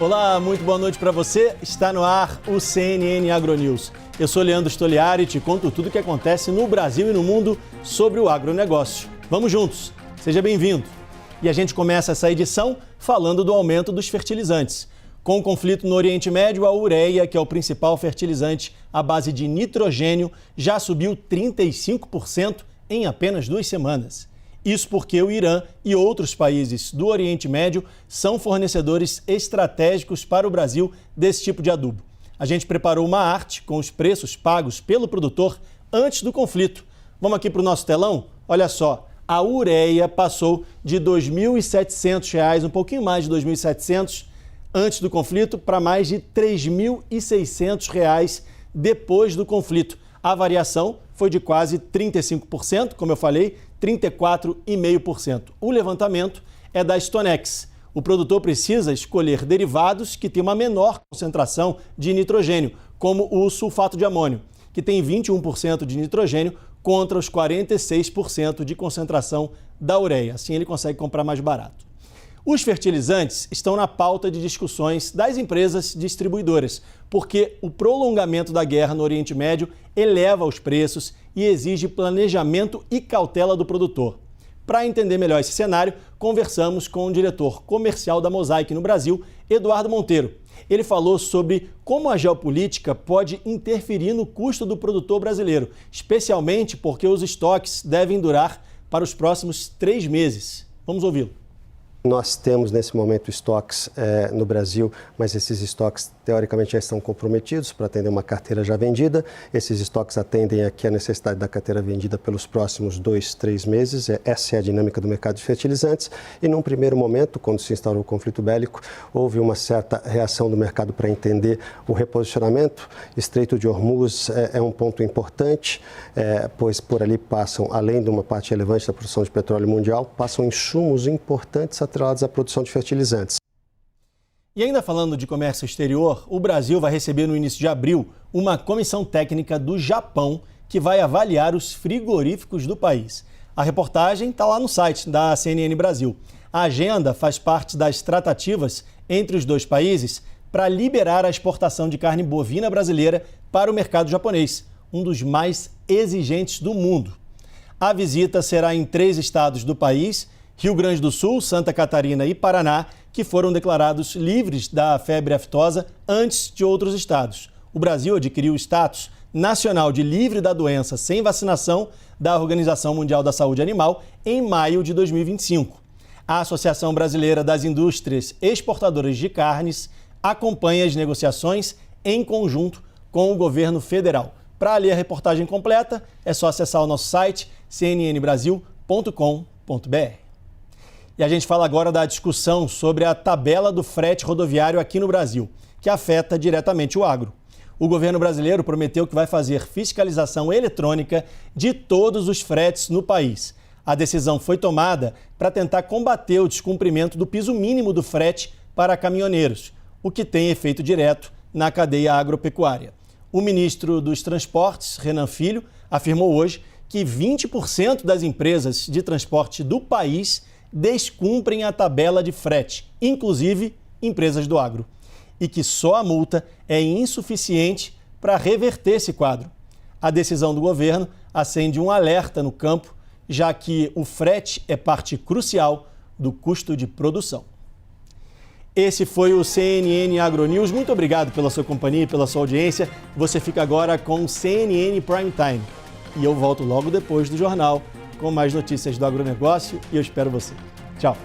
Olá, muito boa noite para você. Está no ar o CNN AgroNews. Eu sou Leandro Stoliari e te conto tudo o que acontece no Brasil e no mundo sobre o agronegócio. Vamos juntos, seja bem-vindo. E a gente começa essa edição falando do aumento dos fertilizantes. Com o conflito no Oriente Médio, a ureia, que é o principal fertilizante à base de nitrogênio, já subiu 35% em apenas 2 semanas. Isso porque o Irã e outros países do Oriente Médio são fornecedores estratégicos para o Brasil desse tipo de adubo. A gente preparou uma arte com os preços pagos pelo produtor antes do conflito. Vamos aqui para o nosso telão? Olha só, a ureia passou de R$ 2.700, um pouquinho mais de R$ 2.700 antes do conflito, para mais de R$ 3.600 depois do conflito. A variação foi de quase 35%, como eu falei, 34,5%. O levantamento é da Stonex. O produtor precisa escolher derivados que têm uma menor concentração de nitrogênio, como o sulfato de amônio, que tem 21% de nitrogênio contra os 46% de concentração da ureia. Assim ele consegue comprar mais barato. Os fertilizantes estão na pauta de discussões das empresas distribuidoras, porque o prolongamento da guerra no Oriente Médio eleva os preços e exige planejamento e cautela do produtor. Para entender melhor esse cenário, conversamos com o diretor comercial da Mosaic no Brasil, Eduardo Monteiro. Ele falou sobre como a geopolítica pode interferir no custo do produtor brasileiro, especialmente porque os estoques devem durar para os próximos 3 meses. Vamos ouvi-lo. Nós temos nesse momento estoques no Brasil, mas esses estoques teoricamente já estão comprometidos para atender uma carteira já vendida. Esses estoques atendem aqui a necessidade da carteira vendida pelos próximos 2, 3 meses. Essa é a dinâmica do mercado de fertilizantes. E num primeiro momento, quando se instaurou o conflito bélico, houve uma certa reação do mercado para entender o reposicionamento. Estreito de Hormuz é um ponto importante, pois por ali passam, além de uma parte relevante da produção de petróleo mundial, passam insumos importantes atrelados à produção de fertilizantes. E ainda falando de comércio exterior, o Brasil vai receber no início de abril uma comissão técnica do Japão que vai avaliar os frigoríficos do país. A reportagem está lá no site da CNN Brasil. A agenda faz parte das tratativas entre os dois países para liberar a exportação de carne bovina brasileira para o mercado japonês, um dos mais exigentes do mundo. A visita será em 3 estados do país: Rio Grande do Sul, Santa Catarina e Paraná, que foram declarados livres da febre aftosa antes de outros estados. O Brasil adquiriu o status nacional de livre da doença sem vacinação da Organização Mundial da Saúde Animal em maio de 2025. A Associação Brasileira das Indústrias Exportadoras de Carnes acompanha as negociações em conjunto com o governo federal. Para ler a reportagem completa, é só acessar o nosso site cnnbrasil.com.br. E a gente fala agora da discussão sobre a tabela do frete rodoviário aqui no Brasil, que afeta diretamente o agro. O governo brasileiro prometeu que vai fazer fiscalização eletrônica de todos os fretes no país. A decisão foi tomada para tentar combater o descumprimento do piso mínimo do frete para caminhoneiros, o que tem efeito direto na cadeia agropecuária. O ministro dos Transportes, Renan Filho, afirmou hoje que 20% das empresas de transporte do país descumprem a tabela de frete, inclusive empresas do agro, e que só a multa é insuficiente para reverter esse quadro. A decisão do governo acende um alerta no campo, já que o frete é parte crucial do custo de produção. Esse foi o CNN AgroNews. Muito obrigado pela sua companhia e pela sua audiência. Você fica agora com o CNN Prime Time. E eu volto logo depois do jornal com mais notícias do agronegócio e eu espero você. Tchau!